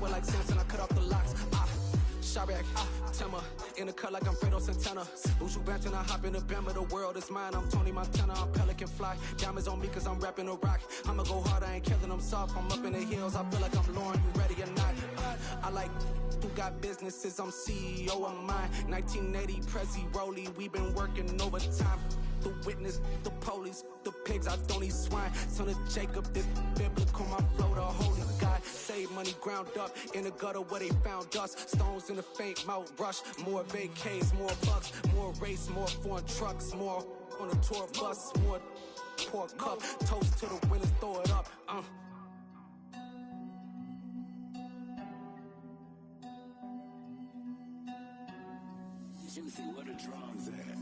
but like Samson, I cut off the locks. Chirac, Tema, in the cut like I'm Fredo Santana. Buju Banton, I hop in the Bama, the world is mine. I'm Tony Montana, I'm Pelican Fly. Diamonds on me cause I'm rapping a rock. I'ma go hard, I ain't killing them soft. I'm up in the hills, I feel like I'm Lauren, you ready or not? I like who got businesses, I'm CEO of mine. 1980 Prezi Rolly, we been working overtime. The witness, the police, the pigs, I don't eat swine. Son of Jacob, this biblical, my flow, the holy God. Save money ground up in the gutter where they found us. Stones in the faint mouth rush. More vacays, more bucks, more race, more foreign trucks, more on a tour bus, more poor cup. Toast to the winners, throw it up. Juicy, what a drums at.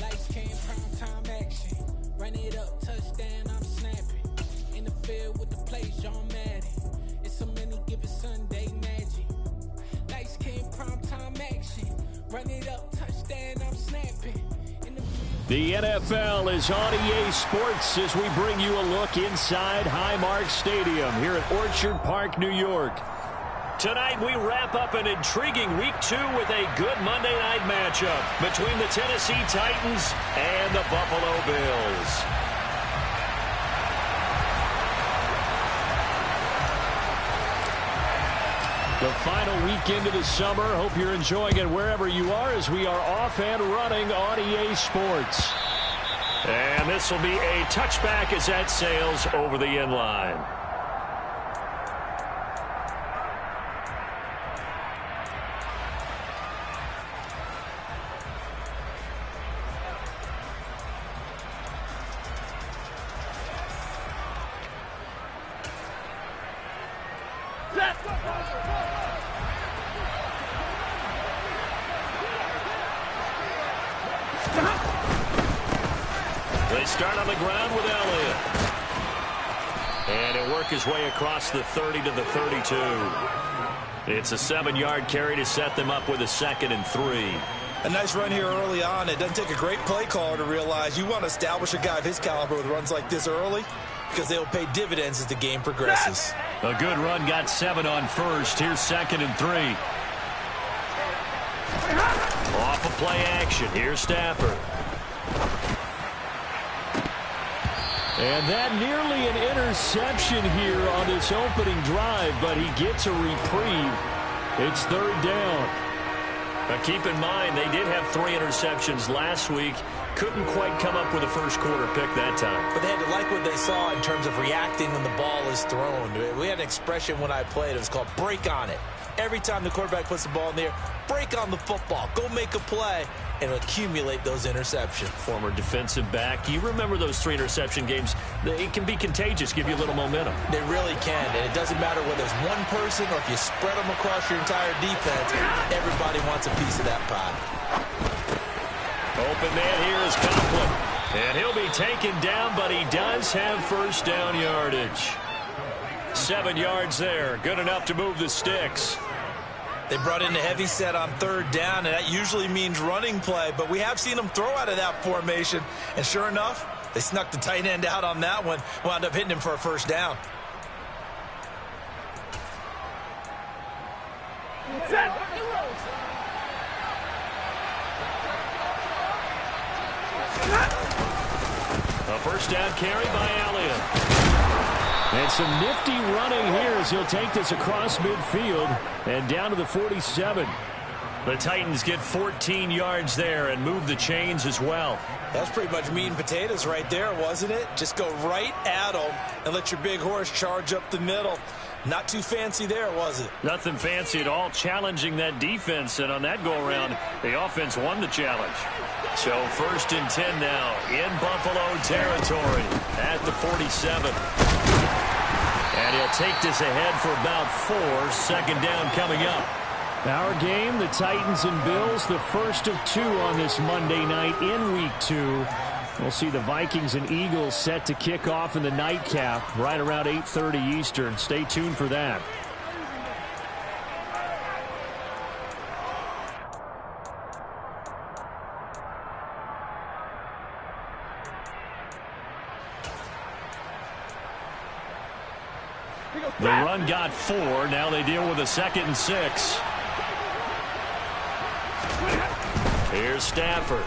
Lights came, prime time action. Run it up, touchdown, I'm snapping. In the field with the plays, John Madden. It's a many given Sunday magic. Lights came, prime time action. Run it up, touchdown, I'm snapping. The NFL is on EA Sports as we bring you a look inside Highmark Stadium here at Orchard Park, New York. Tonight we wrap up an intriguing Week 2 with a good Monday night matchup between the Tennessee Titans and the Buffalo Bills. The final weekend of the summer. Hope you're enjoying it wherever you are as we are off and running on EA Sports. And this will be a touchback as that sails over the end line. They start on the ground with Elliott. And he'll work his way across the 30 to the 32. It's a 7-yard carry to set them up with a 2nd and 3. A nice run here early on. It doesn't take a great play caller to realize you want to establish a guy of his caliber with runs like this early because they'll pay dividends as the game progresses. A good run, got 7 on first. Here's 2nd and 3. Off of play action. Here's Stafford. And that nearly an interception here on this opening drive, but he gets a reprieve. It's 3rd down. Now keep in mind, they did have 3 interceptions last week. Couldn't quite come up with a first quarter pick that time. But they had to like what they saw in terms of reacting when the ball is thrown. We had an expression when I played. It was called break on it. Every time the quarterback puts the ball in the air, break on the football. Go make a play and accumulate those interceptions. Former defensive back. You remember those 3 interception games. It can be contagious, give you a little momentum. They really can, and it doesn't matter whether it's one person or if you spread them across your entire defense. Everybody wants a piece of that pie. Open man here is Conklin. And he'll be taken down, but he does have first down yardage. 7 yards there. Good enough to move the sticks. They brought in a heavy set on 3rd down, and that usually means running play, but we have seen them throw out of that formation, and sure enough, they snuck the tight end out on that one, wound up hitting him for a first down. A first down carry by Elliott. And some nifty running here as he'll take this across midfield and down to the 47. The Titans get 14 yards there and move the chains as well. That's pretty much meat and potatoes right there, wasn't it? Just go right at them and let your big horse charge up the middle. Not too fancy there, was it? Nothing fancy at all, challenging that defense. And on that go-around, the offense won the challenge. So 1st and 10 now in Buffalo territory at the 47. And he'll take this ahead for about 4. 2nd down coming up. Our game, the Titans and Bills, the first of 2 on this Monday night in Week 2. We'll see the Vikings and Eagles set to kick off in the nightcap right around 8:30 Eastern. Stay tuned for that. The run got 4. Now they deal with a 2nd and 6. Here's Stafford.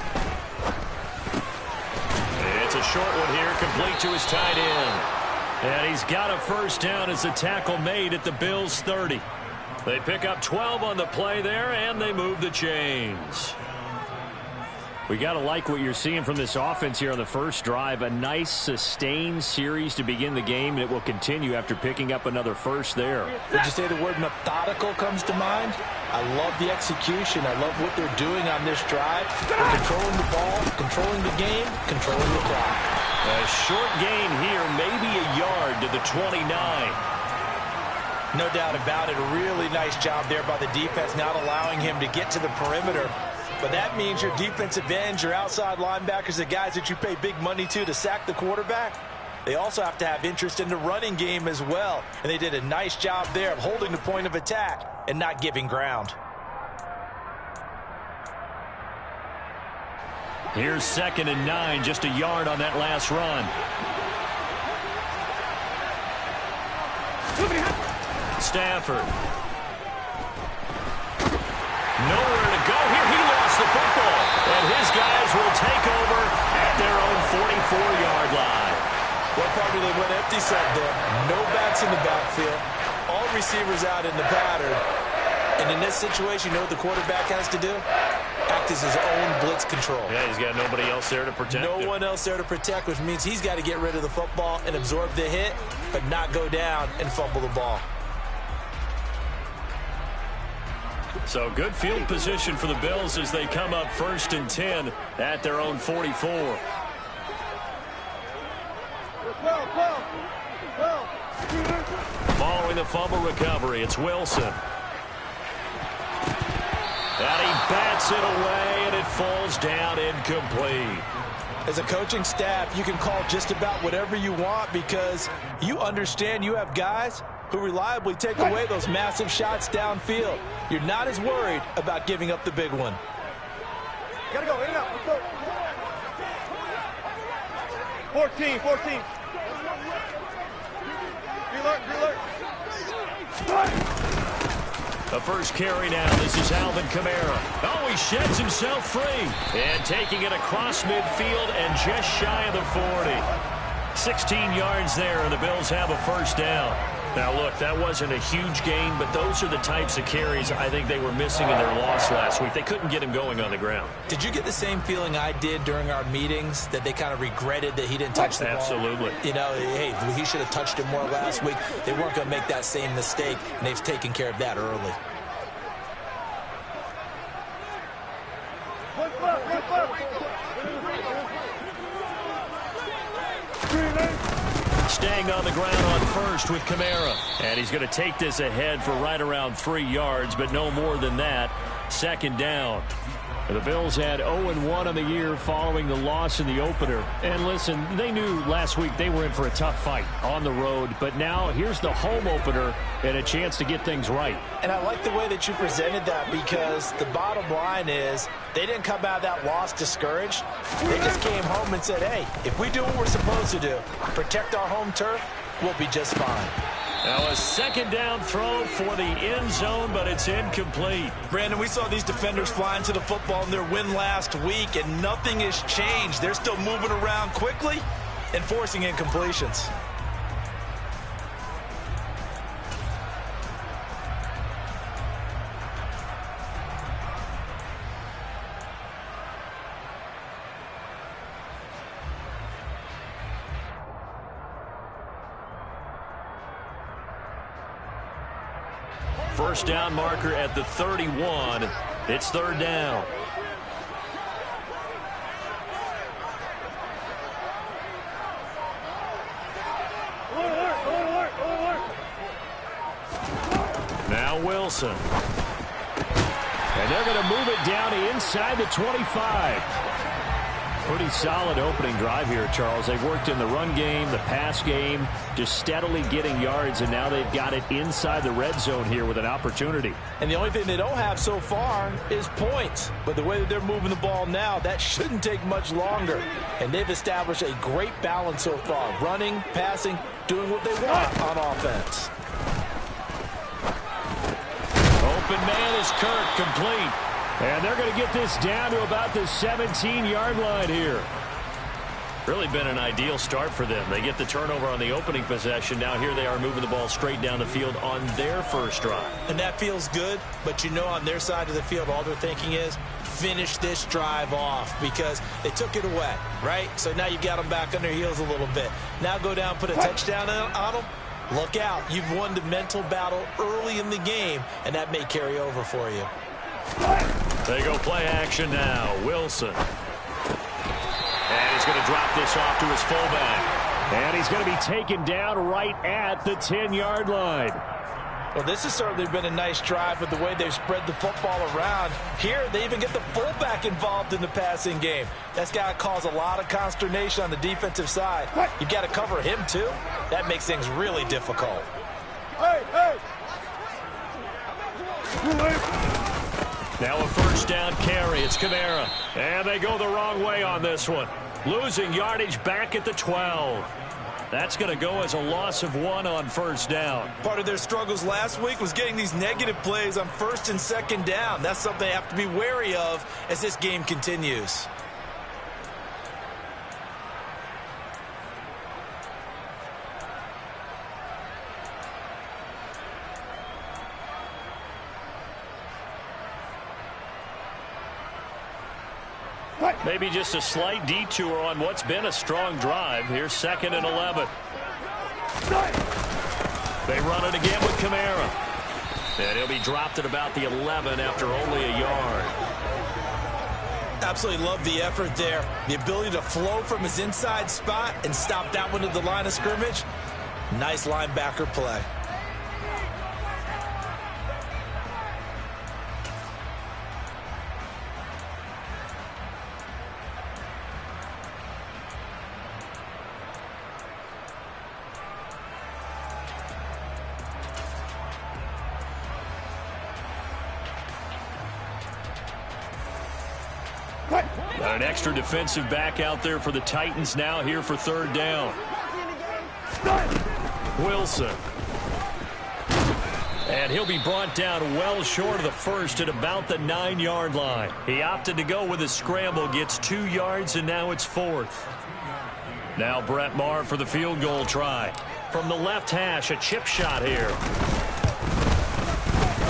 It's a short one here, complete to his tight end. And he's got a first down as the tackle made at the Bills' 30. They pick up 12 on the play there, and they move the chains. We got to like what you're seeing from this offense here on the first drive. A nice, sustained series to begin the game, and it will continue after picking up another first there. Would you say the word methodical comes to mind? I love the execution. I love what they're doing on this drive. They're controlling the ball, controlling the game, controlling the clock. A short gain here, maybe a yard to the 29. No doubt about it. A really nice job there by the defense, not allowing him to get to the perimeter. But that means your defensive ends, your outside linebackers, the guys that you pay big money to sack the quarterback, they also have to have interest in the running game as well. And they did a nice job there of holding the point of attack and not giving ground. Here's 2nd and 9, just a yard on that last run. Stafford. Nowhere to go here. He lost the football. And his guys will take over at their own 44-yard line. Well, probably they went empty set there. No backs in the backfield. All receivers out in the pattern. And in this situation, you know what the quarterback has to do? Act as his own blitz control. Yeah, he's got nobody else there to protect him. No one else there to protect, which means he's got to get rid of the football and absorb the hit, but not go down and fumble the ball. So good field position for the Bills as they come up 1st and 10 at their own 44. Following the fumble recovery, it's Wilson. And he bats it away, and it falls down incomplete. As a coaching staff, you can call just about whatever you want because you understand you have guys who reliably take away those massive shots downfield. You're not as worried about giving up the big one. Gotta go, in and out, let's go. 14. Alert. The first carry now. This is Alvin Kamara. Oh, he sheds himself free. And taking it across midfield and just shy of the 40. 16 yards there, and the Bills have a first down. Now, look, that wasn't a huge gain, but those are the types of carries I think they were missing in their loss last week. They couldn't get him going on the ground. Did you get the same feeling I did during our meetings, that they kind of regretted that he didn't touch the ball? Absolutely. You know, hey, he should have touched it more last week. They weren't going to make that same mistake, and they've taken care of that early. Staying on the ground on first with Kamara. And he's going to take this ahead for right around 3 yards, but no more than that. 2nd down. The Bills had 0-1 on the year following the loss in the opener. And listen, they knew last week they were in for a tough fight on the road. But now here's the home opener and a chance to get things right. And I like the way that you presented that because the bottom line is they didn't come out of that loss discouraged. They just came home and said, hey, if we do what we're supposed to do, protect our home turf, we'll be just fine. Now a 2nd down throw for the end zone, but it's incomplete. Brandon, we saw these defenders flying to the football in their win last week, and nothing has changed. They're still moving around quickly and forcing incompletions. First down marker at the 31. It's 3rd down. Now Wilson. And they're going to move it down inside the 25. Pretty solid opening drive here, Charles. They've worked in the run game, the pass game, just steadily getting yards, and now they've got it inside the red zone here with an opportunity. And the only thing they don't have so far is points. But the way that they're moving the ball now, that shouldn't take much longer. And they've established a great balance so far, running, passing, doing what they want on offense. open man is Kirk, complete. And they're going to get this down to about the 17-yard line here. Really been an ideal start for them. They get the turnover on the opening possession. Now here they are moving the ball straight down the field on their first drive. And that feels good, but you know on their side of the field all they're thinking is finish this drive off because they took it away, right? So now you got them back on their heels a little bit. Now go down, put a touchdown on them. Look out. You've won the mental battle early in the game, and that may carry over for you. They go play action now. Wilson. And he's going to drop this off to his fullback. And he's going to be taken down right at the 10-yard line. Well, this has certainly been a nice drive with the way they've spread the football around. Here, they even get the fullback involved in the passing game. That's got to cause a lot of consternation on the defensive side. You've got to cover him, too. That makes things really difficult. Now a first down carry. It's Kamara. And they go the wrong way on this one. Losing yardage back at the 12. That's going to go as a loss of 1 on first down. Part of their struggles last week was getting these negative plays on first and second down. That's something they have to be wary of as this game continues. Maybe just a slight detour on what's been a strong drive. Here's 2nd and 11. They run it again with Kamara. And he'll be dropped at about the 11 after only a yard. Absolutely love the effort there. The ability to flow from his inside spot and stop that one at the line of scrimmage. Nice linebacker play. Got an extra defensive back out there for the Titans now here for 3rd down. Wilson. And he'll be brought down well short of the first at about the 9-yard line. He opted to go with a scramble, gets 2 yards, and now it's 4th. Now Brett Maher for the field goal try. From the left hash, a chip shot here.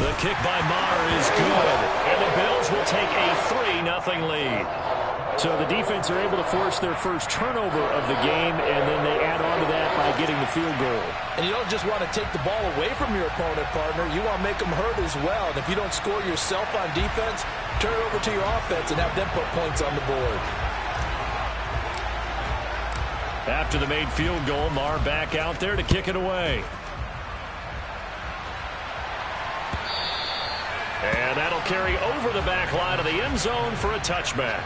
The kick by Maher is good, and the Bills will take a 3-0 lead. So the defense are able to force their first turnover of the game, and then they add on to that by getting the field goal. And you don't just want to take the ball away from your opponent, partner. You want to make them hurt as well. And if you don't score yourself on defense, turn it over to your offense and have them put points on the board. After the made field goal, Maher back out there to kick it away. And that'll carry over the back line of the end zone for a touchback.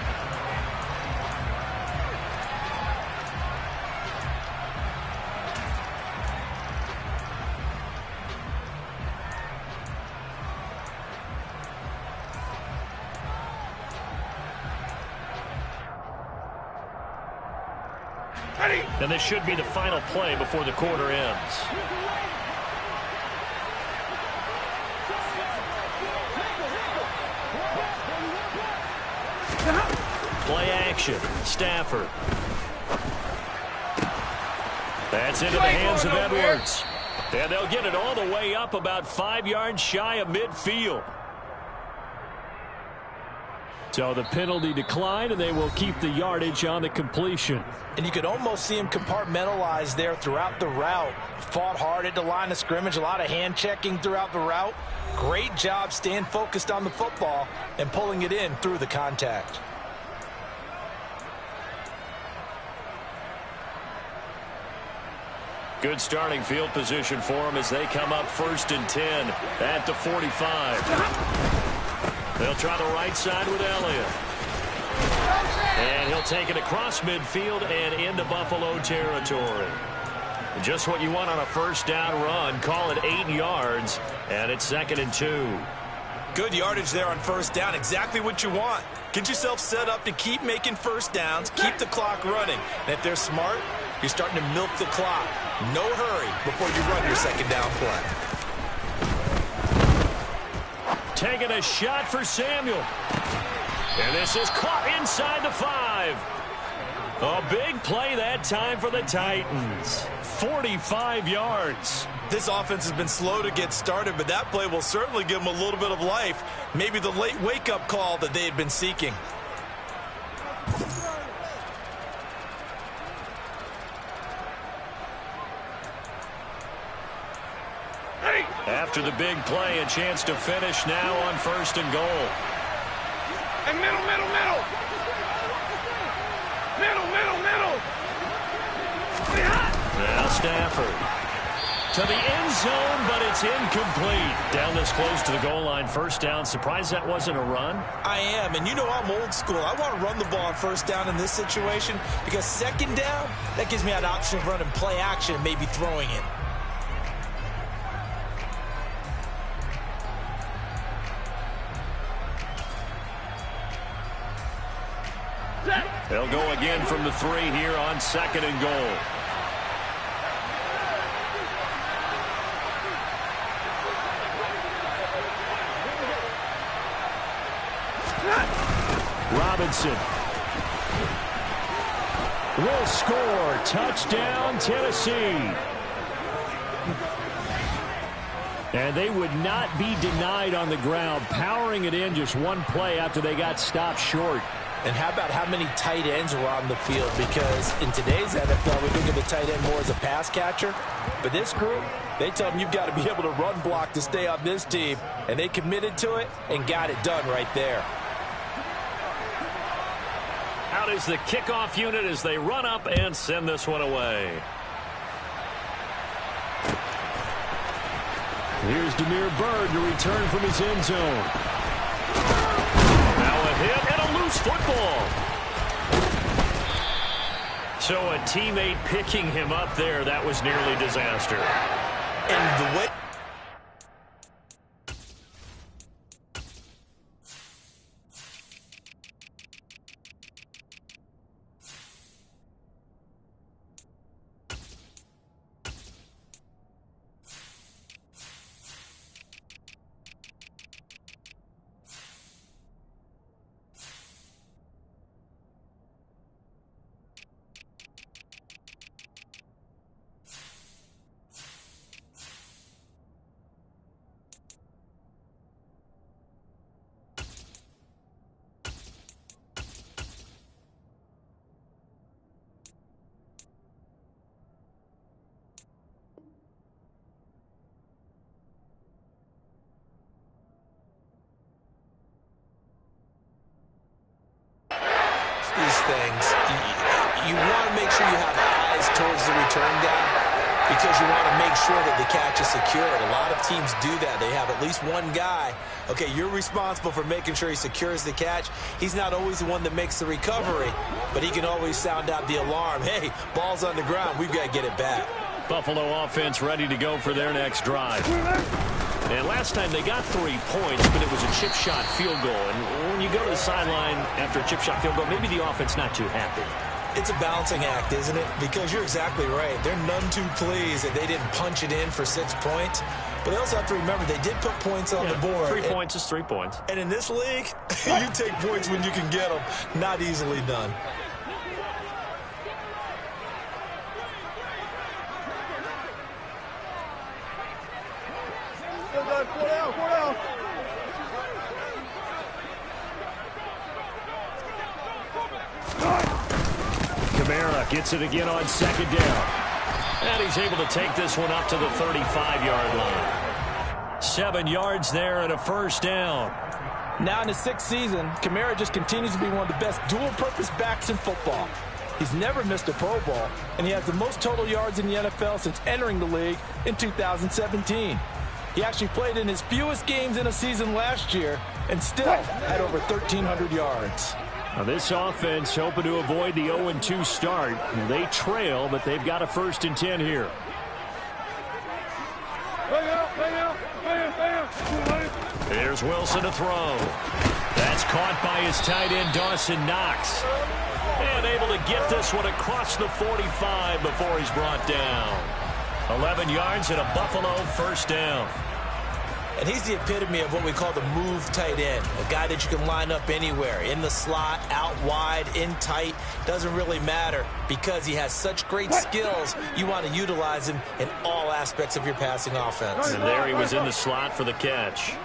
And this should be the final play before the quarter ends. Play action. Stafford. That's into the hands of Edwards. And they'll get it all the way up about 5 yards shy of midfield. So the penalty declined, and they will keep the yardage on the completion. And you could almost see him compartmentalize there throughout the route. Fought hard at the line of scrimmage, a lot of hand checking throughout the route. Great job staying focused on the football and pulling it in through the contact. Good starting field position for them as they come up 1st and 10 at the 45. They'll try the right side with Elliott. And he'll take it across midfield and into Buffalo territory. Just what you want on a first down run. Call it 8 yards, and it's 2nd and 2. Good yardage there on first down. Exactly what you want. Get yourself set up to keep making first downs, keep the clock running. And if they're smart, you're starting to milk the clock. No hurry before you run your second down play. Taking a shot for Samuel. And this is caught inside the 5. A big play that time for the Titans. 45 yards. This offense has been slow to get started, but that play will certainly give them a little bit of life. Maybe the late wake-up call that they had been seeking. After the big play, a chance to finish now on 1st and goal. And middle. Now Stafford to the end zone, but it's incomplete. Down this close to the goal line, 1st down. Surprised that wasn't a run? I am, and you know I'm old school. I want to run the ball on 1st down in this situation because 2nd down, that gives me an option of running play action and maybe throwing it. They'll go again from the 3 here on 2nd and goal. Robinson will score. Touchdown, Tennessee. And they would not be denied on the ground, powering it in just one play after they got stopped short. And how about how many tight ends are on the field? Because in today's NFL, we think of the tight end more as a pass catcher. But this group, they tell them you've got to be able to run block to stay on this team. And they committed to it and got it done right there. Out is the kickoff unit as they run up and send this one away. Here's Damiere Byrd to return from his end zone. Now a hit and a loose football. So a teammate picking him up there, that was nearly disaster. And the way... things, you want to make sure you have eyes towards the return guy because you want to make sure that the catch is secured. A lot of teams do that. They have at least one guy. Okay, you're responsible for making sure he secures the catch. He's not always the one that makes the recovery, but he can always sound out the alarm. Hey, ball's on the ground. We've got to get it back. Buffalo offense ready to go for their next drive. And last time they got 3 points, but it was a chip shot field goal. And when you go to the sideline after a chip shot field goal, maybe the offense not too happy. It's a balancing act, isn't it? Because you're exactly right. They're none too pleased that they didn't punch it in for 6 points. But they also have to remember they did put points on the board. 3 points is 3 points. And in this league, you take points when you can get them. Not easily done. Kamara gets it again on 2nd down. And he's able to take this one up to the 35-yard line. 7 yards there and a 1st down. Now in his 6th season, Kamara just continues to be one of the best dual-purpose backs in football. He's never missed a Pro Bowl, and he has the most total yards in the NFL since entering the league in 2017. He actually played in his fewest games in a season last year and still had over 1,300 yards. Now this offense hoping to avoid the 0-2 start. They trail, but they've got a 1st and 10 here. Here's Wilson to throw. That's caught by his tight end, Dawson Knox. And able to get this one across the 45 before he's brought down. 11 yards and a Buffalo 1st down. And he's the epitome of what we call the move tight end, a guy that you can line up anywhere, in the slot, out wide, in tight, doesn't really matter because he has such great skills. You want to utilize him in all aspects of your passing offense. And there he was in the slot for the catch.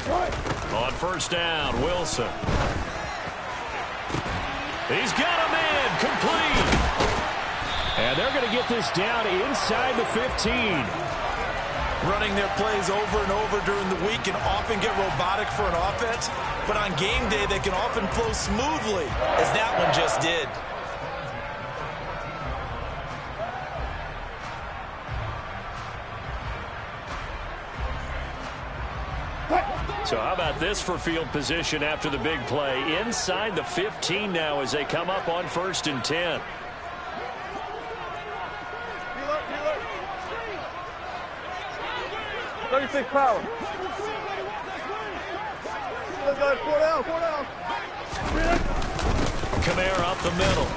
On first down, Wilson. He's got him in, complete. And they're going to get this down inside the 15. Running their plays over and over during the week can often get robotic for an offense, but on game day they can often flow smoothly, as that one just did. So how about this for field position after the big play? Inside the 15 now as they come up on first and 10. 36 power. Let's go, 4 down. Kamara up the middle.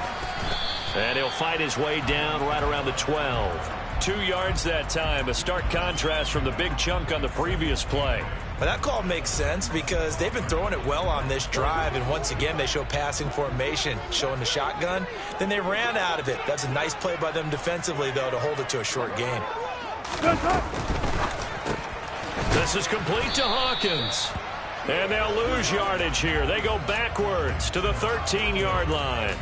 And he'll fight his way down right around the 12. 2 yards that time, a stark contrast from the big chunk on the previous play. But that call makes sense because they've been throwing it well on this drive, and once again they show passing formation, showing the shotgun. Then they ran out of it. That's a nice play by them defensively, though, to hold it to a short gain. This is complete to Hawkins. And they'll lose yardage here. They go backwards to the 13-yard line.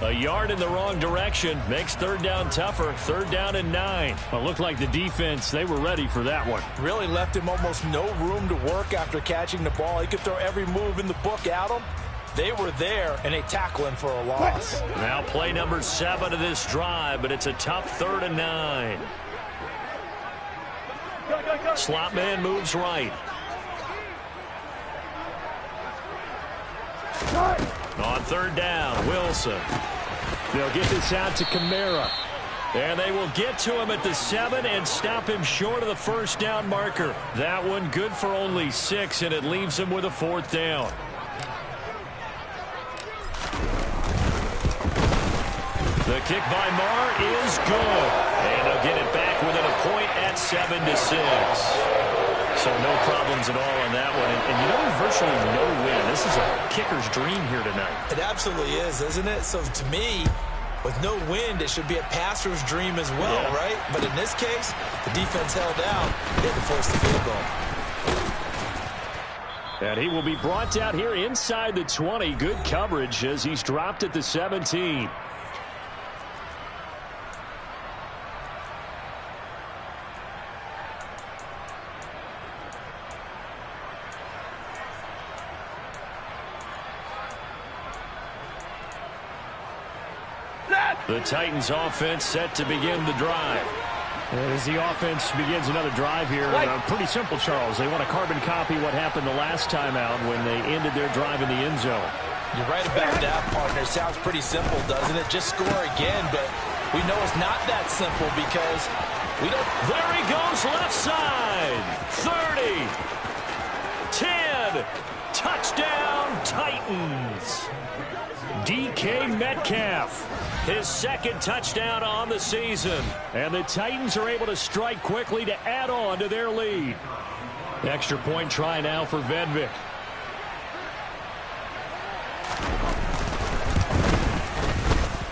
A yard in the wrong direction makes third down tougher. Third down and 9. Well, it looked like the defense, they were ready for that one. Really left him almost no room to work after catching the ball. He could throw every move in the book at him. They were there, and they tackle him for a loss. Now play number 7 of this drive, but it's a tough 3rd and 9. Slot man moves right. On 3rd down, Wilson. They'll get this out to Kamara. And they will get to him at the 7 and stop him short of the first down marker. That one good for only 6, and it leaves him with a 4th down. The kick by Marr is good. And they'll get it back within a point at 7-6. So no problems at all on that one. And you know, virtually no win. This is a kicker's dream here tonight. It absolutely is, isn't it? So to me, with no wind, it should be a passer's dream as well, right? But in this case, the defense held out. They had to force the field goal. And he will be brought down here inside the 20. Good coverage as he's dropped at the 17. The Titans offense set to begin the drive. And as the offense begins another drive here, pretty simple, Charles. They want to carbon copy what happened the last time out when they ended their drive in the end zone. You're right about that, partner. Sounds pretty simple, doesn't it? Just score again, but we know it's not that simple because we don't... There he goes, left side. 30. 10. Touchdown, Titans. DK Metcalf. His 2nd touchdown on the season. And the Titans are able to strike quickly to add on to their lead. Extra point try now for Vedvik.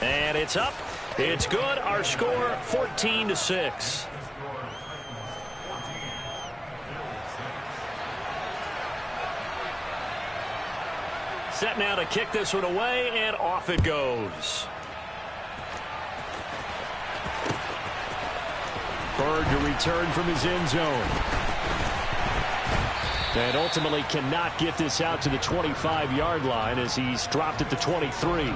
And it's up. It's good. Our score 14-6. Set now to kick this one away, and off it goes. Bird to return from his end zone. And ultimately cannot get this out to the 25-yard line as he's dropped at the 23.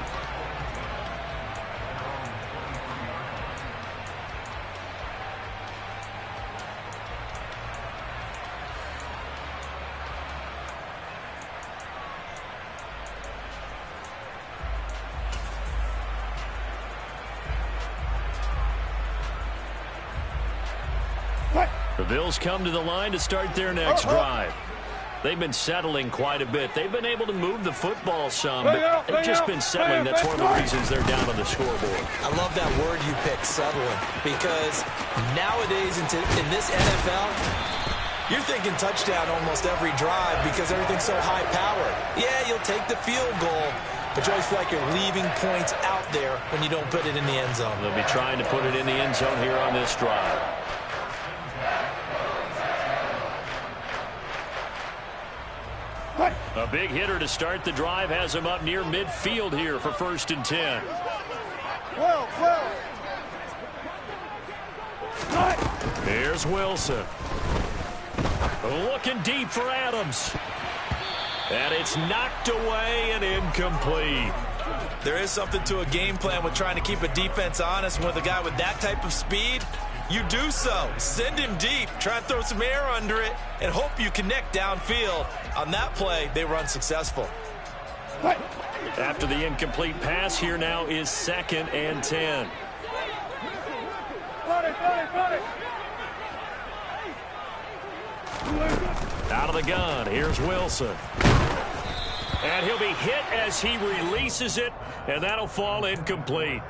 The Bills come to the line to start their next drive. They've been settling quite a bit. They've been able to move the football some, but they've just been settling. That's one of the reasons they're down on the scoreboard. I love that word you picked, settling, because nowadays in this NFL, you're thinking touchdown almost every drive because everything's so high-powered. Yeah, you'll take the field goal, but you always feel like you're leaving points out there when you don't put it in the end zone. They'll be trying to put it in the end zone here on this drive. A big hitter to start the drive has him up near midfield here for 1st and 10. Here's Wilson. Looking deep for Adams. And it's knocked away and incomplete. There is something to a game plan with trying to keep a defense honest. With a guy with that type of speed, you do so. Send him deep. Try and throw some air under it and hope you connect downfield. On that play, they were unsuccessful. After the incomplete pass, here now is 2nd and 10. Out of the gun, here's Wilson. And he'll be hit as he releases it, and that'll fall incomplete.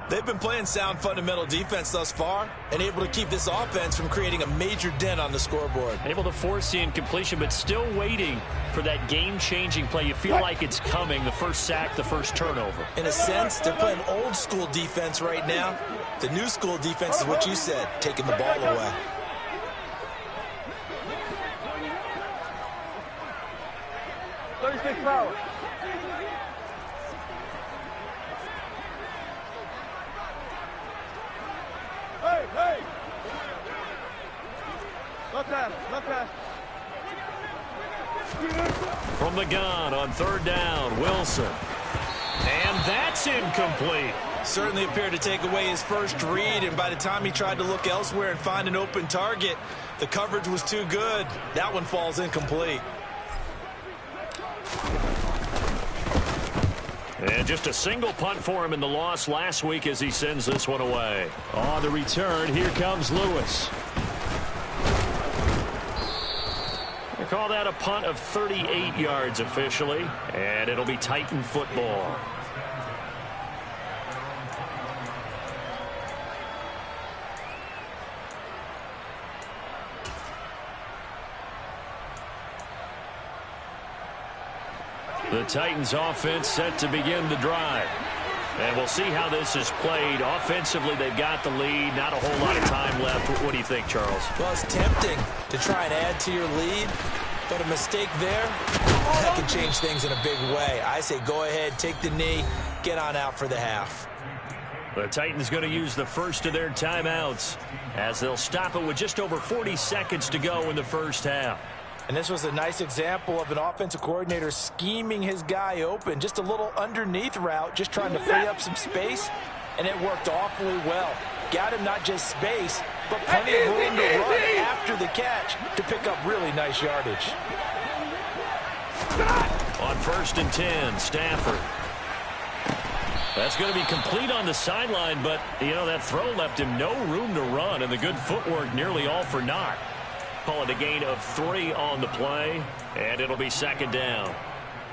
They've been playing sound fundamental defense thus far and able to keep this offense from creating a major dent on the scoreboard. Able to force the incompletion, but still waiting for that game-changing play. You feel like it's coming, the first sack, the first turnover. In a sense, they're playing old-school defense right now. The new-school defense is what you said, taking the ball away. Power. Hey! Left pass. From the gun on 3rd down, Wilson. And that's incomplete. Certainly appeared to take away his first read, and by the time he tried to look elsewhere and find an open target, the coverage was too good. That one falls incomplete. And just a single punt for him in the loss last week as he sends this one away. On the return, here comes Lewis. They call that a punt of 38 yards officially, and it'll be Titan football. The Titans offense set to begin the drive. And we'll see how this is played. Offensively, they've got the lead. Not a whole lot of time left. What do you think, Charles? Well, it's tempting to try and add to your lead, but a mistake there, that can change things in a big way. I say go ahead, take the knee, get on out for the half. The Titans going to use the first of their timeouts as they'll stop it with just over 40 seconds to go in the first half. And this was a nice example of an offensive coordinator scheming his guy open. Just a little underneath route, just trying to free up some space, and it worked awfully well. Got him not just space, but plenty of room to run after the catch to pick up really nice yardage. On 1st and 10, Stafford. That's going to be complete on the sideline, but, you know, that throw left him no room to run, and the good footwork nearly all for naught. Call it a gain of 3 on the play, and it'll be 2nd down.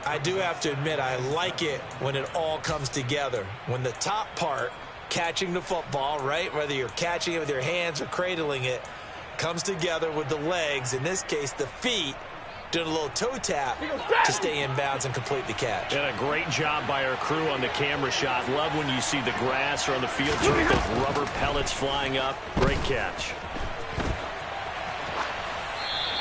I do have to admit, I like it when it all comes together. When the top part, catching the football, right, whether you're catching it with your hands or cradling it, comes together with the legs, in this case the feet, doing a little toe tap to stay in bounds and complete the catch. And a great job by our crew on the camera shot. Love when you see the grass or on the field turf, those rubber pellets flying up. Great catch.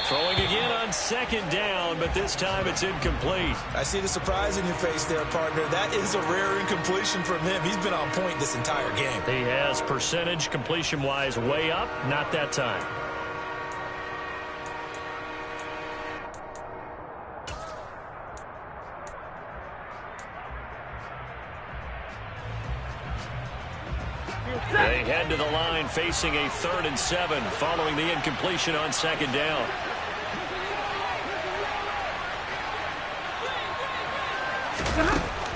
Throwing again on 2nd down, but this time it's incomplete. I see the surprise in your face there, partner. That is a rare incompletion from him. He's been on point this entire game. He has percentage completion-wise way up, not that time. They head to the line facing a 3rd and 7 following the incompletion on 2nd down.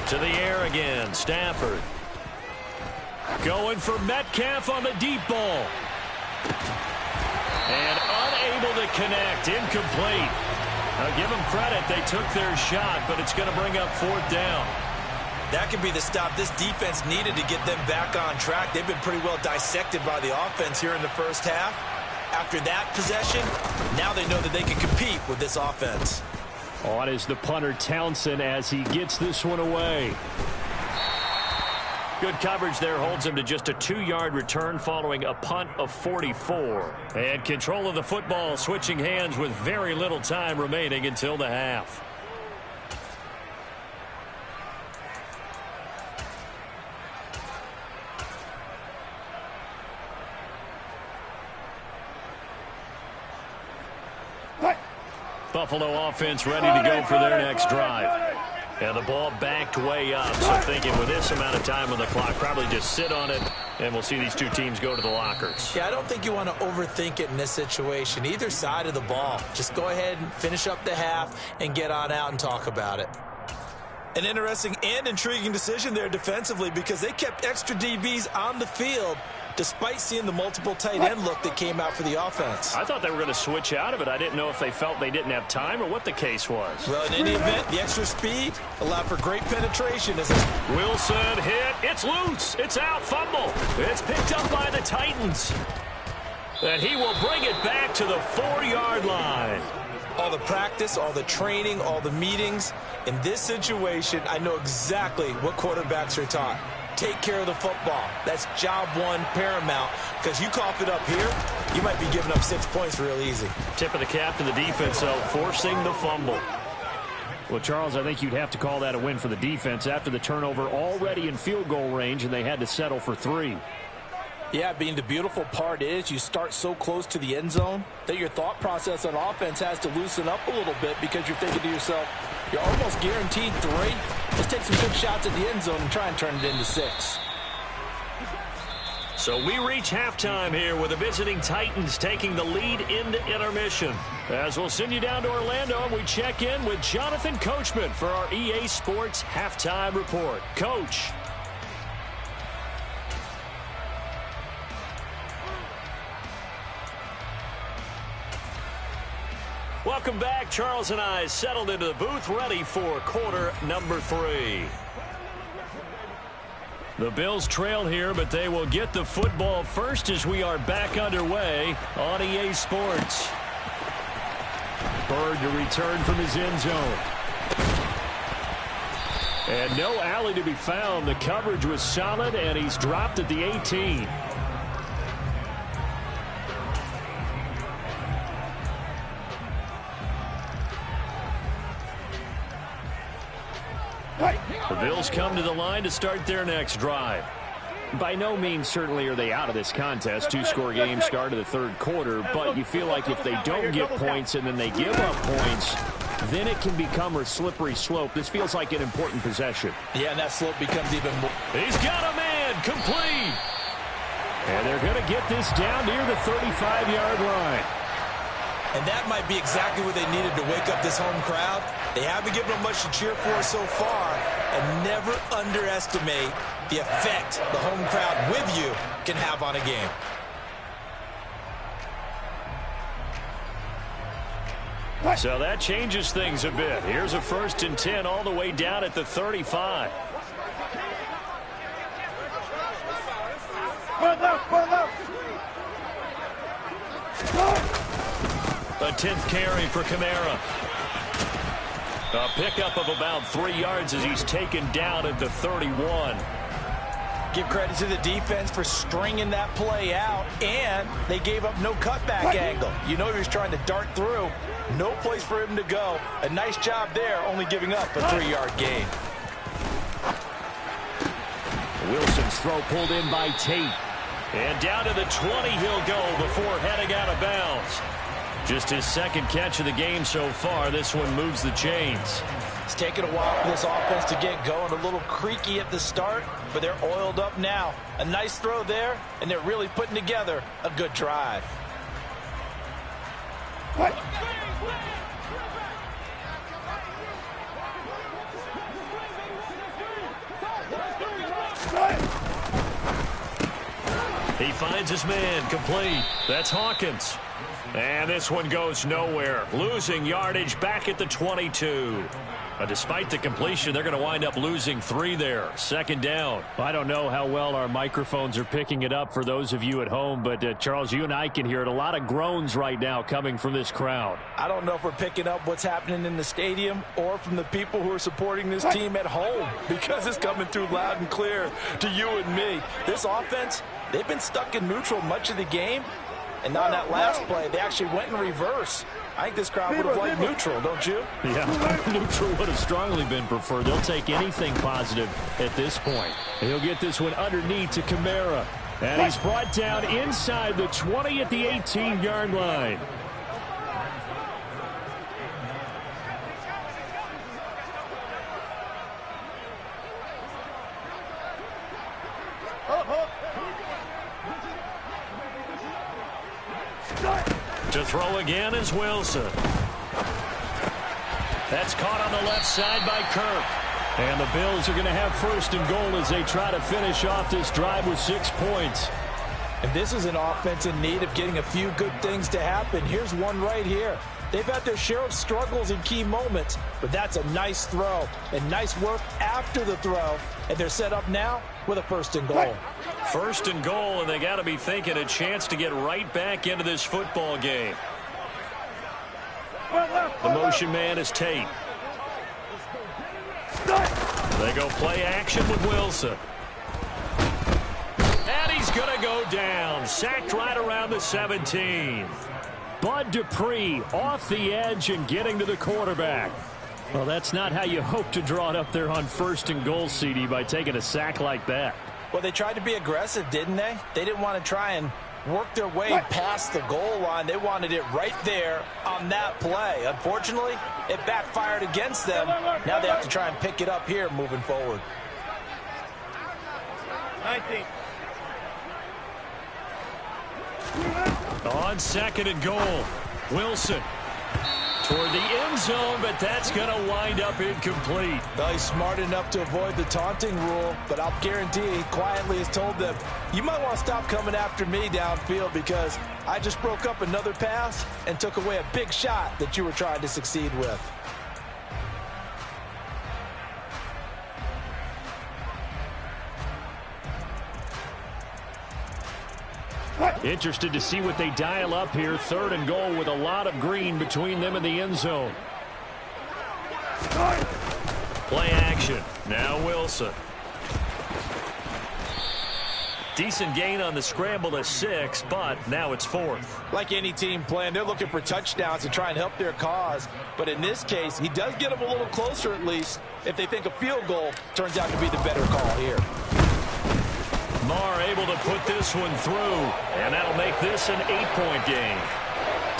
To the air again, Stafford. Going for Metcalf on the deep ball. And unable to connect, incomplete. Now give them credit. They took their shot, but it's going to bring up 4th down. That could be the stop this defense needed to get them back on track. They've been pretty well dissected by the offense here in the first half. After that possession, now they know that they can compete with this offense. On is the punter Townsend as he gets this one away. Good coverage there holds him to just a 2-yard return following a punt of 44. And control of the football switching hands with very little time remaining until the half. Buffalo offense ready to go for their next drive. And the ball backed way up, so thinking with this amount of time on the clock, probably just sit on it, and we'll see these two teams go to the lockers. Yeah, I don't think you want to overthink it in this situation. Either side of the ball. Just go ahead and finish up the half and get on out and talk about it. An interesting and intriguing decision there defensively because they kept extra DBs on the field despite seeing the multiple tight end look that came out for the offense. I thought they were going to switch out of it. I didn't know if they felt they didn't have time or what the case was. Well, in any event, the extra speed allowed for great penetration. Wilson hit. It's loose. It's out. Fumble. It's picked up by the Titans. And he will bring it back to the 4-yard line. All the practice, all the training, all the meetings. In this situation, I know exactly what quarterbacks are taught. Take care of the football. That's job one paramount, because you cough it up here, you might be giving up 6 points real easy. Tip of the cap to the defense, though, forcing the fumble. Well, Charles, I think you'd have to call that a win for the defense after the turnover already in field goal range, and they had to settle for 3. Yeah, Bean, the beautiful part is you start so close to the end zone that your thought process on offense has to loosen up a little bit because you're thinking to yourself, you're almost guaranteed 3. Just take some good shots at the end zone and try and turn it into 6. So we reach halftime here with the visiting Titans taking the lead into intermission. As we'll send you down to Orlando, and we check in with Jonathan Coachman for our EA Sports Halftime Report. Coach. Welcome back. Charles and I settled into the booth, ready for quarter number 3. The Bills trail here, but they will get the football first as we are back underway on EA Sports. Bird to return from his end zone. And no alley to be found. The coverage was solid, and he's dropped at the 18. The Bills come to the line to start their next drive. By no means certainly are they out of this contest. 2-score game start of the 3rd quarter, but you feel like if they don't get points and then they give up points, then it can become a slippery slope. This feels like an important possession. Yeah, and that slope becomes even more. He's got a man, complete. And they're going to get this down near the 35-yard line. And that might be exactly what they needed to wake up this home crowd. They haven't given them much to cheer for so far, and never underestimate the effect the home crowd with you can have on a game. So that changes things a bit. Here's a 1st and 10 all the way down at the 35. A 10th carry for Kamara. A pickup of about 3 yards as he's taken down at the 31. Give credit to the defense for stringing that play out, and they gave up no cutback angle. You know he was trying to dart through. No place for him to go. A nice job there, only giving up a 3-yard gain. Wilson's throw pulled in by Tate. And down to the 20 he'll go before heading out of bounds. Just his 2nd catch of the game so far. This one moves the chains. It's taken a while for this offense to get going. A little creaky at the start, but they're oiled up now. A nice throw there, and they're really putting together a good drive. He finds his man, complete. That's Hawkins. And this one goes nowhere. Losing yardage back at the 22. But despite the completion, they're going to wind up losing 3 there. Second down. I don't know how well our microphones are picking it up for those of you at home, but Charles, you and I can hear it. A lot of groans right now coming from this crowd. I don't know if we're picking up what's happening in the stadium or from the people who are supporting this team at home, because it's coming through loud and clear to you and me. This offense, they've been stuck in neutral much of the game, and on that last play, they actually went in reverse. I think this crowd would have liked neutral, don't you? Yeah, neutral would have strongly been preferred. They'll take anything positive at this point. He'll get this one underneath to Kamara. And he's brought down inside the 20 at the 18-yard line. To throw again is Wilson. That's caught on the left side by Kirk. And the Bills are going to have first and goal as they try to finish off this drive with 6 points. And this is an offense in need of getting a few good things to happen. Here's one right here. They've had their share of struggles in key moments, but that's a nice throw and nice work after the throw. And they're set up now with a first and goal. First and goal, and they got to be thinking a chance to get right back into this football game. The motion man is Tate. They go play action with Wilson. And he's going to go down. Sacked right around the 17. Bud Dupree off the edge and getting to the quarterback. Well, that's not how you hope to draw it up there on first and goal, CD, by taking a sack like that. Well, they tried to be aggressive, didn't they? They didn't want to try and work their way past the goal line. They wanted it right there on that play. Unfortunately, it backfired against them. Now they have to try and pick it up here moving forward. 19. On second and goal, Wilson toward the end zone, but that's going to wind up incomplete. Well, he's smart enough to avoid the taunting rule, but I'll guarantee he quietly has told them, you might want to stop coming after me downfield because I just broke up another pass and took away a big shot that you were trying to succeed with. Interested to see what they dial up here. Third and goal with a lot of green between them and the end zone. Play action. Now Wilson. Decent gain on the scramble to 6, but now it's 4th. Like any team playing, they're looking for touchdowns to try and help their cause. But in this case, he does get them a little closer at least if they think a field goal turns out to be the better call here. Marr able to put this one through, and that'll make this an 8-point game.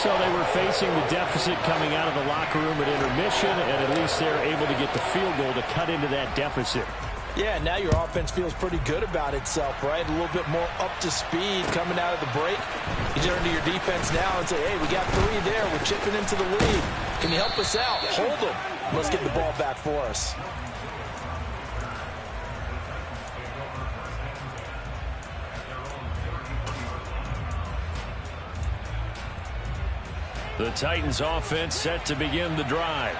So they were facing the deficit coming out of the locker room at intermission, and at least they're able to get the field goal to cut into that deficit. Yeah, now your offense feels pretty good about itself, right? A little bit more up to speed coming out of the break. You turn to your defense now and say, hey, we got 3 there. We're chipping into the lead. Can you help us out? Hold them. Let's get the ball back for us. The Titans offense set to begin the drive.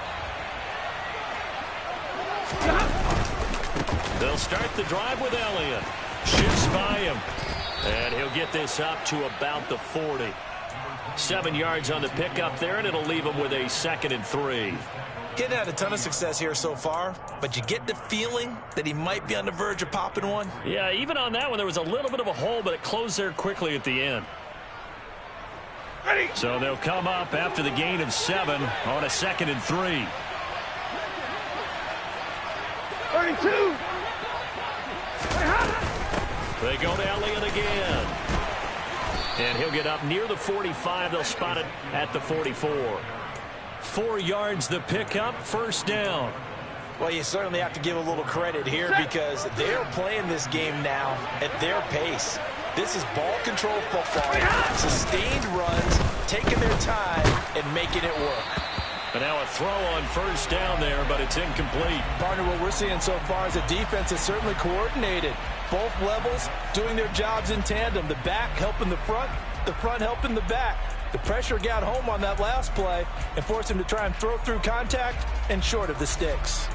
They'll start the drive with Elliott. Shifts by him. And he'll get this up to about the 40. 7 yards on the pickup there, and it'll leave him with a 2nd and 3. He hadn't had a ton of success here so far, but you get the feeling that he might be on the verge of popping one. Yeah, even on that one, there was a little bit of a hole, but it closed there quickly at the end. So they'll come up after the gain of 7 on a 2nd and 3. 32. They go to Elliott again. And he'll get up near the 45. They'll spot it at the 44. 4 yards the pickup, first down. Well, you certainly have to give a little credit here because they're playing this game now at their pace. This is ball control football, sustained runs, taking their time and making it work. And now a throw on first down there, but it's incomplete. Partner, what we're seeing so far is a defense that's certainly coordinated. Both levels doing their jobs in tandem. The back helping the front helping the back. The pressure got home on that last play and forced him to try and throw through contact and short of the sticks.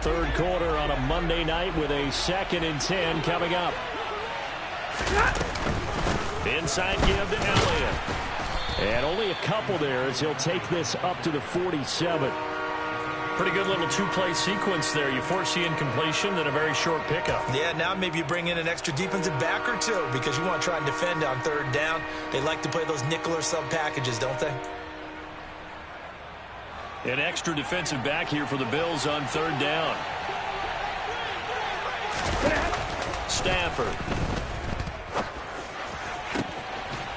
Third quarter on a Monday night with a 2nd and 10 coming up. Inside give to Elliott. And only a couple there as he'll take this up to the 47. Pretty good little two-play sequence there. You force the incompletion, then a very short pickup. Yeah, now maybe you bring in an extra defensive back or two because you want to try and defend on 3rd down. They like to play those nickel or sub packages, don't they? An extra defensive back here for the Bills on 3rd down. Stafford.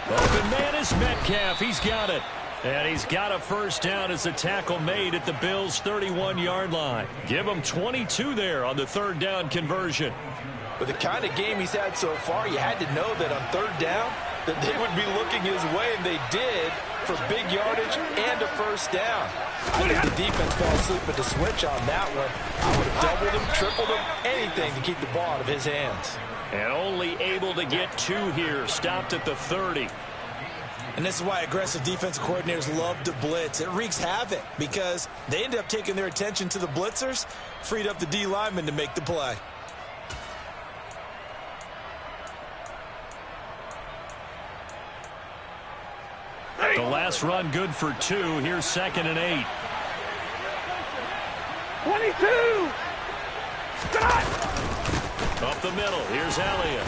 Open man is Metcalf. He's got it. And he's got a 1st down as the tackle made at the Bills' 31-yard line. Give him 22 there on the 3rd down conversion. With the kind of game he's had so far, you had to know that on 3rd down that they would be looking his way, and they did, for big yardage and a 1st down. I think the defense fell asleep at the switch on that one. I would have doubled him, tripled him, anything to keep the ball out of his hands. And only able to get 2 here. Stopped at the 30. And this is why aggressive defensive coordinators love to blitz. It wreaks havoc because they end up taking their attention to the blitzers, freed up the D lineman to make the play. The last run good for 2. Here's 2nd and 8. 22! Stop! Up the middle. Here's Elliott.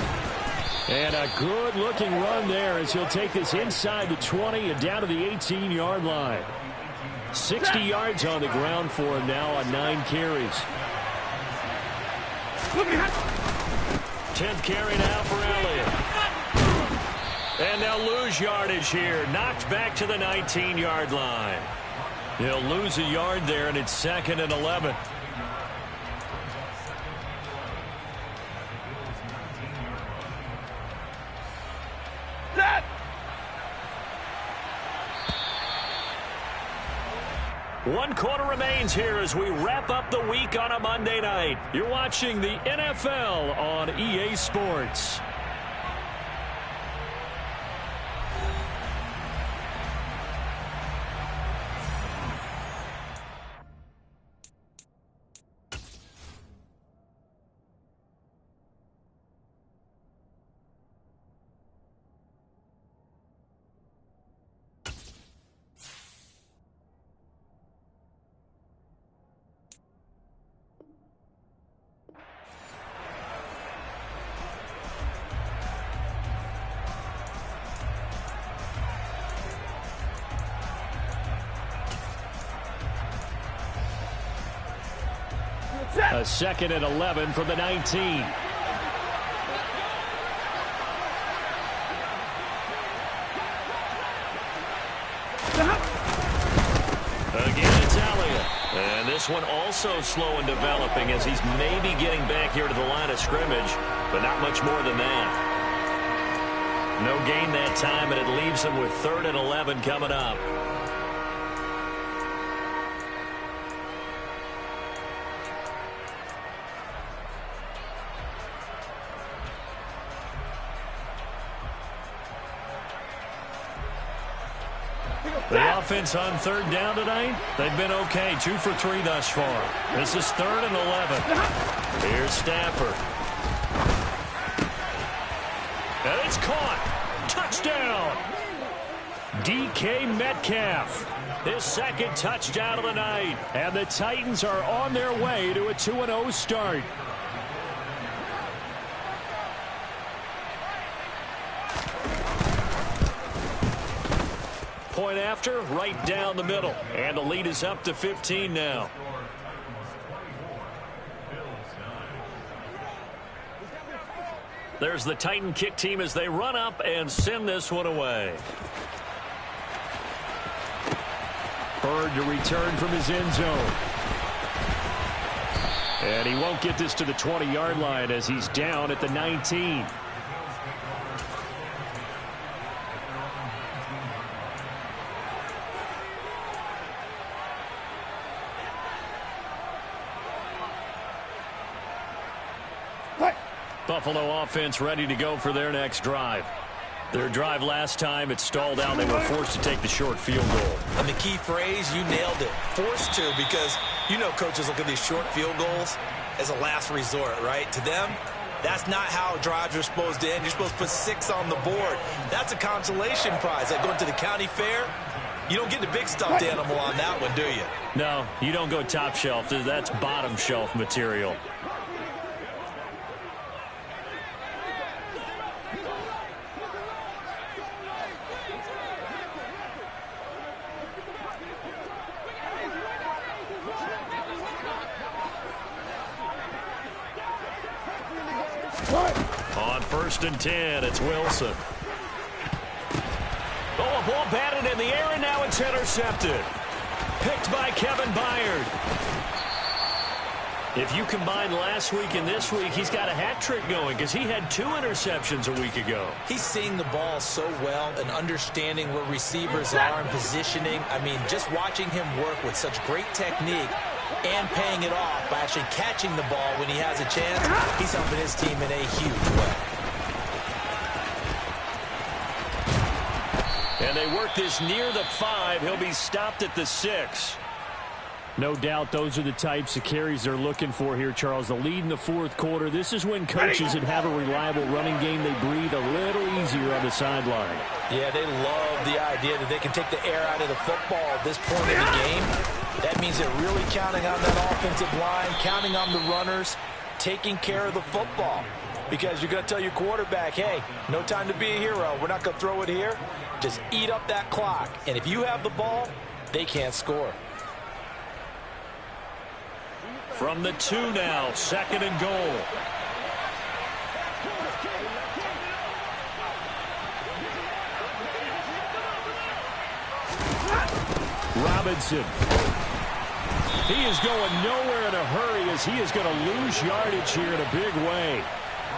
And a good-looking run there as he'll take this inside the 20 and down to the 18-yard line. 60 yards on the ground for him now on 9 carries. 10th carry now for Elliott. And they'll lose yardage here. Knocked back to the 19-yard line. He'll lose a yard there, and it's 2nd and 11. Set! One quarter remains here as we wrap up the week on a Monday night. You're watching the NFL on EA Sports. A 2nd and 11 from the 19. Again, it's Elliott. And this one also slow in developing as he's maybe getting back here to the line of scrimmage, but not much more than that. No gain that time, and it leaves him with 3rd and 11 coming up. The offense on 3rd down tonight, they've been okay. 2 for 3 thus far. This is 3rd and 11. Here's Stafford. And it's caught. Touchdown. DK Metcalf. His 2nd touchdown of the night. And the Titans are on their way to a 2-0 start. Point after, right down the middle. And the lead is up to 15 now. There's the Titan kick team as they run up and send this one away. Bird to return from his end zone. And he won't get this to the 20-yard line as he's down at the 19. Buffalo offense ready to go for their next drive. Their drive last time, it stalled out. They were forced to take the short field goal. And the key phrase, you nailed it. Forced to, because you know coaches look at these short field goals as a last resort, right? To them, that's not how drives are supposed to end. You're supposed to put 6 on the board. That's a consolation prize. Like going to the county fair, you don't get the big stuffed animal on that one, do you? No, you don't go top shelf. That's bottom shelf material. On 1st and 10, it's Wilson. Oh, a ball batted in the air, and now it's intercepted. Picked by Kevin Byard. If you combine last week and this week, he's got a hat trick going because he had 2 interceptions a week ago. He's seeing the ball so well and understanding where receivers are and positioning. I mean, just watching him work with such great technique and paying it off by actually catching the ball when he has a chance, he's helping his team in a huge way. And they work this near the 5. He'll be stopped at the 6. No doubt those are the types of carries they're looking for here, Charles. The lead in the 4th quarter. This is when coaches that have a reliable running game, they breathe a little easier on the sideline. Yeah, they love the idea that they can take the air out of the football at this point in the game. That means they're really counting on that offensive line, counting on the runners, taking care of the football. Because you're going to tell your quarterback, hey, no time to be a hero. We're not going to throw it here. Just eat up that clock. And if you have the ball, they can't score. From the 2 now, 2nd and goal. Robinson. He is going nowhere in a hurry as he is going to lose yardage here in a big way.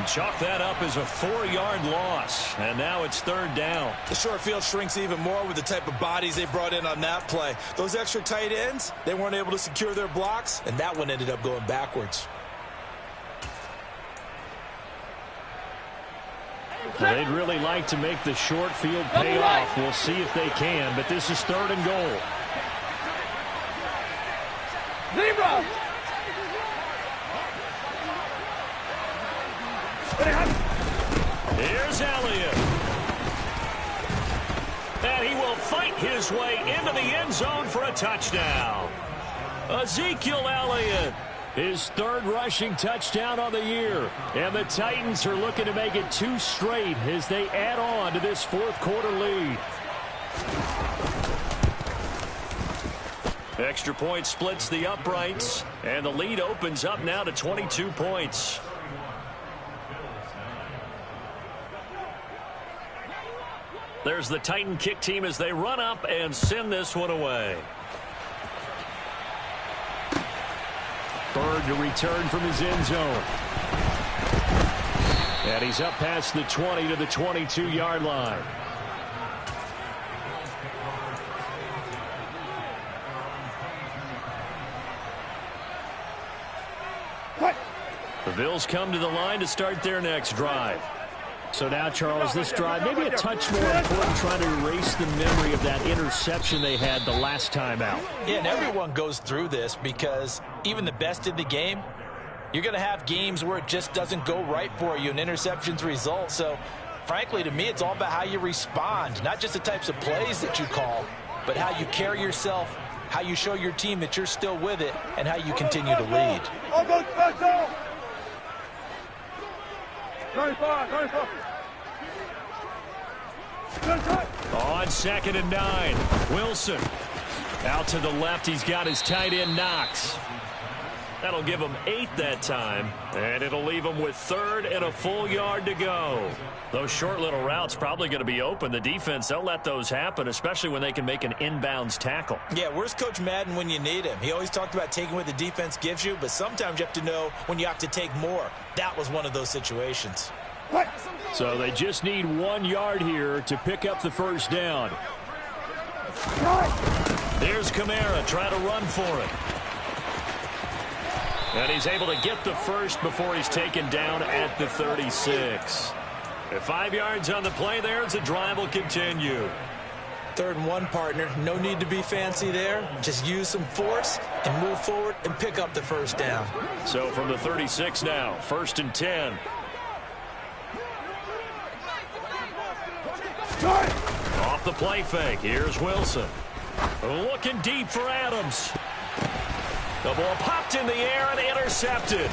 Chalk that up as a 4-yard loss, and now it's 3rd down. The short field shrinks even more with the type of bodies they brought in on that play. Those extra tight ends, they weren't able to secure their blocks, and that one ended up going backwards. They'd really like to make the short field pay off. We'll see if they can, but this is 3rd and goal. Zebra! Here's Elliott. And he will fight his way into the end zone for a touchdown. Ezekiel Elliott, his 3rd rushing touchdown on the year. And the Titans are looking to make it 2 straight as they add on to this 4th quarter lead. Extra point splits the uprights, and the lead opens up now to 22 points. There's the Titan kick team as they run up and send this one away. Bird to return from his end zone. And he's up past the 20 to the 22-yard line. The Bills come to the line to start their next drive. So now, Charles, this drive maybe a touch more important, trying to erase the memory of that interception they had the last time out. Yeah, and everyone goes through this because even the best in the game, you're going to have games where it just doesn't go right for you and interceptions result. So, frankly, to me, it's all about how you respond, not just the types of plays that you call, but how you carry yourself, how you show your team that you're still with it, and how you continue to lead. On 2nd and 9, Wilson. Out to the left, he's got his tight end Knox. That'll give him 8 that time, and it'll leave him with 3rd and a full yard to go. Those short little routes probably going to be open. The defense, they'll let those happen, especially when they can make an inbounds tackle. Yeah, where's Coach Madden when you need him? He always talked about taking what the defense gives you, but sometimes you have to know when you have to take more. That was one of those situations. So they just need 1 yard here to pick up the 1st down. There's Kamara trying to run for it. And he's able to get the 1st before he's taken down at the 36. At 5 yards on the play there, as the drive will continue. 3rd and 1, partner. No need to be fancy there. Just use some force and move forward and pick up the first down. So from the 36 now, 1st and 10. Off the play fake, here's Wilson. Looking deep for Adams. The ball popped in the air and intercepted.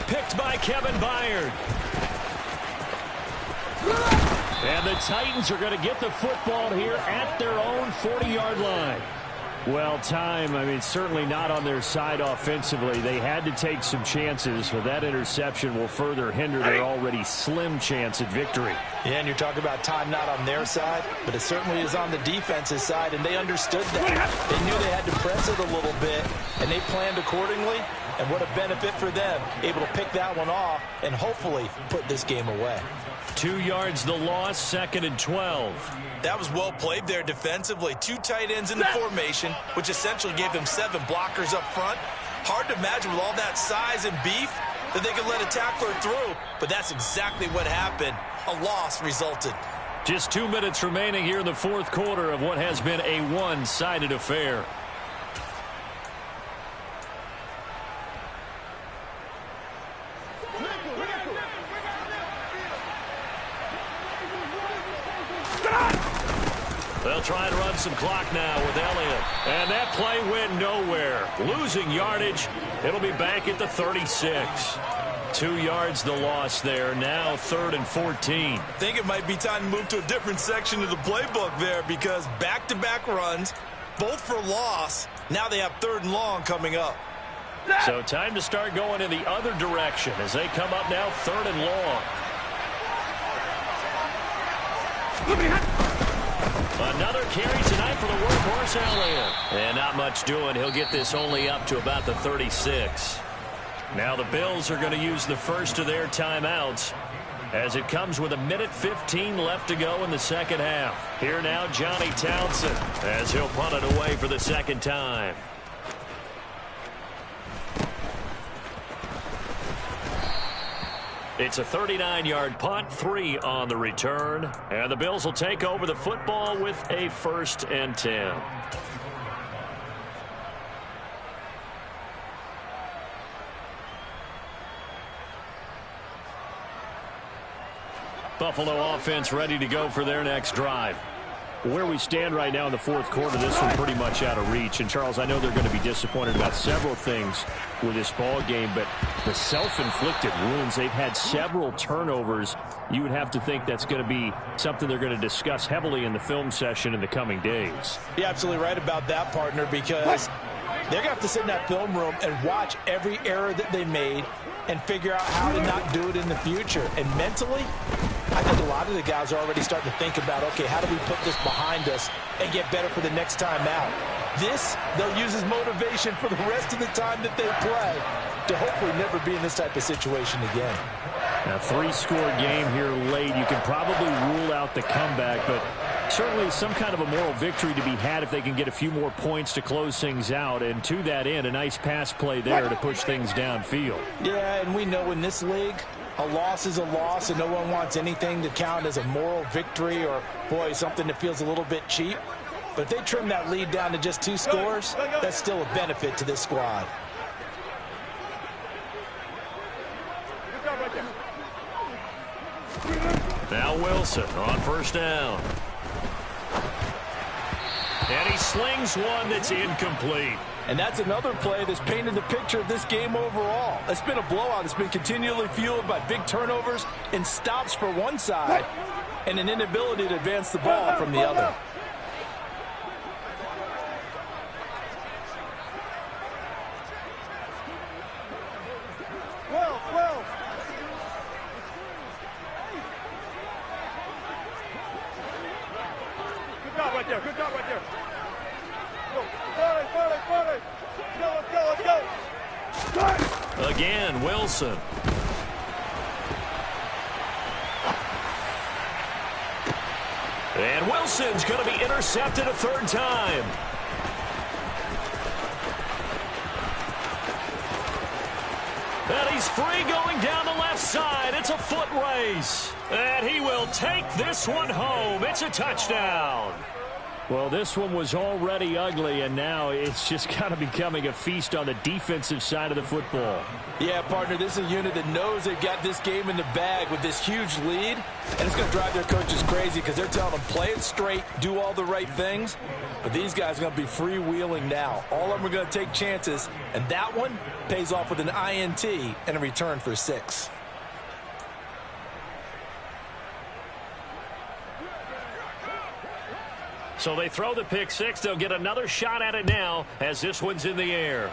Picked by Kevin Byard. And the Titans are going to get the football here at their own 40-yard line. Well, time, certainly not on their side offensively. They had to take some chances, but that interception will further hinder their already slim chance at victory. Yeah, and you're talking about time not on their side, but it certainly is on the defense's side, and they understood that. They knew they had to press it a little bit, and they planned accordingly, and what a benefit for them, able to pick that one off and hopefully put this game away. 2 yards the loss, 2nd and 12. That was well played there defensively. 2 tight ends in the formation, which essentially gave them 7 blockers up front. Hard to imagine with all that size and beef that they could let a tackler through, but that's exactly what happened. A loss resulted. Just 2 minutes remaining here in the 4th quarter of what has been a one-sided affair. They'll try to run some clock now with Elliott. And that play went nowhere. Losing yardage. It'll be back at the 36. 2 yards the loss there. Now 3rd and 14. I think it might be time to move to a different section of the playbook there, because back-to-back runs, both for loss. Now they have 3rd and long coming up. So time to start going in the other direction as they come up now 3rd and long. Another carry tonight for the workhorse Elliott. And not much doing. He'll get this only up to about the 36. Now the Bills are going to use the first of their timeouts as it comes with 1:15 left to go in the second half. Here now Johnny Townsend as he'll punt it away for the second time. It's a 39-yard punt, 3 on the return. And the Bills will take over the football with a 1st and 10. Buffalo offense ready to go for their next drive. Where we stand right now in the 4th quarter, this one pretty much out of reach. And, Charles, I know they're going to be disappointed about several things with this ball game, but the self-inflicted wounds, they've had several turnovers. You would have to think that's going to be something they're going to discuss heavily in the film session in the coming days. You're absolutely right about that, partner, because they're going to have to sit in that film room and watch every error that they made and figure out how to not do it in the future. And mentally, I think a lot of the guys are already starting to think about, okay, how do we put this behind us and get better for the next time out? This, they'll use as motivation for the rest of the time that they play to hopefully never be in this type of situation again. A 3-score game here late. You can probably rule out the comeback, but certainly some kind of a moral victory to be had if they can get a few more points to close things out. And to that end, a nice pass play there to push things downfield. Yeah, and we know in this league, a loss is a loss, and no one wants anything to count as a moral victory or, boy, something that feels a little bit cheap. But if they trim that lead down to just 2 scores, that's still a benefit to this squad. Now Wilson on 1st down. And he slings one that's incomplete. And that's another play that's painted the picture of this game overall. It's been a blowout. It's been continually fueled by big turnovers and stops for one side and an inability to advance the ball from the other. Good job right there. Let's go. Again, Wilson. And Wilson's going to be intercepted a 3rd time. And he He's free going down the left side. It's a foot race. And he will take this one home. It's a touchdown. Well, this one was already ugly, and now it's just kind of becoming a feast on the defensive side of the football. Yeah, partner, this is a unit that knows they've got this game in the bag with this huge lead, and it's going to drive their coaches crazy because they're telling them play it straight, do all the right things. But these guys are going to be freewheeling now. All of them are going to take chances, and that one pays off with an INT and a return for 6. So they throw the pick six. They'll get another shot at it now as this one's in the air.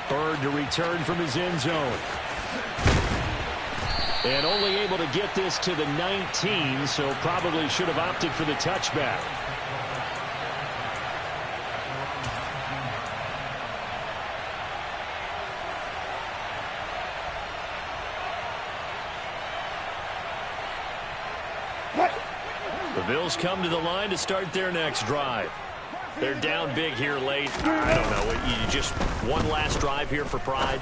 Bird to return from his end zone. And only able to get this to the 19, so probably should have opted for the touchback. The Bills come to the line to start their next drive. They're down big here late. I don't know. You just one last drive here for pride?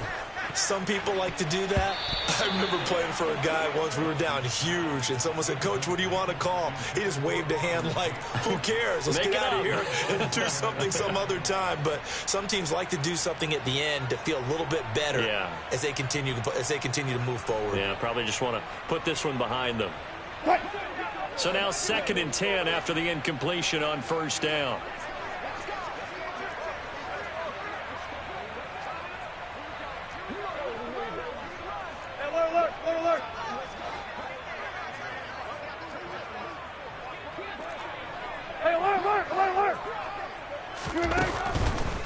Some people like to do that. I remember playing for a guy once. We were down huge, and someone said, "Coach, what do you want to call?" He just waved a hand like, who cares? Let's get out of here and do something some other time. But some teams like to do something at the end to feel a little bit better as they continue to move forward. Yeah, probably just want to put this one behind them. So now 2nd and 10 after the incompletion on first down.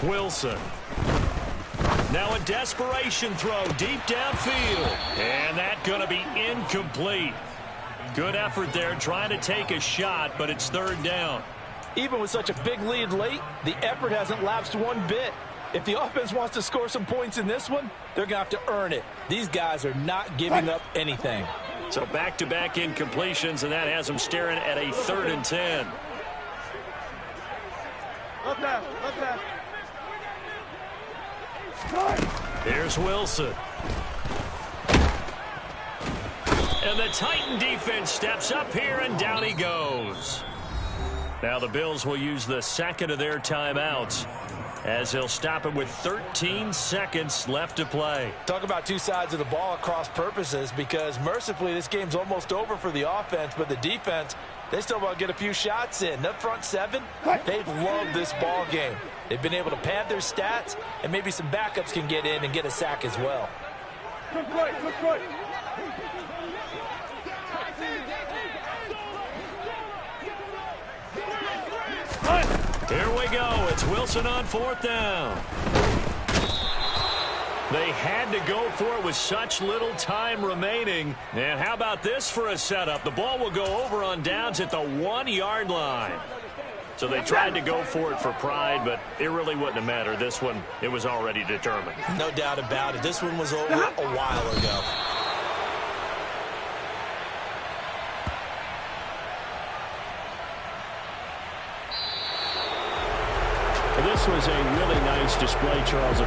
Wilson. Now a desperation throw deep downfield. And that's going to be incomplete. Good effort there trying to take a shot, but it's 3rd down. Even with such a big lead late, the effort hasn't lapsed one bit. If the offense wants to score some points in this one, they're going to have to earn it. These guys are not giving up anything. So back-to-back incompletions, and that has them staring at a 3rd and 10. Here's Wilson. And the Titan defense steps up here, and down he goes. Now the Bills will use the 2nd of their timeouts as they'll stop it with 13 seconds left to play. Talk about two sides of the ball at cross purposes, because mercifully this game's almost over for the offense, but the defense, they still want to get a few shots in. Up front 7, they've loved this ball game. They've been able to pad their stats, and maybe some backups can get in and get a sack as well. Here we go. It's Wilson on 4th down. They had to go for it with such little time remaining. And how about this for a setup? The ball will go over on downs at the 1-yard line. So they tried to go for it for pride, but it really wouldn't have mattered. This one, it was already determined. No doubt about it. This one was over a while ago. This was a really nice display, Charles,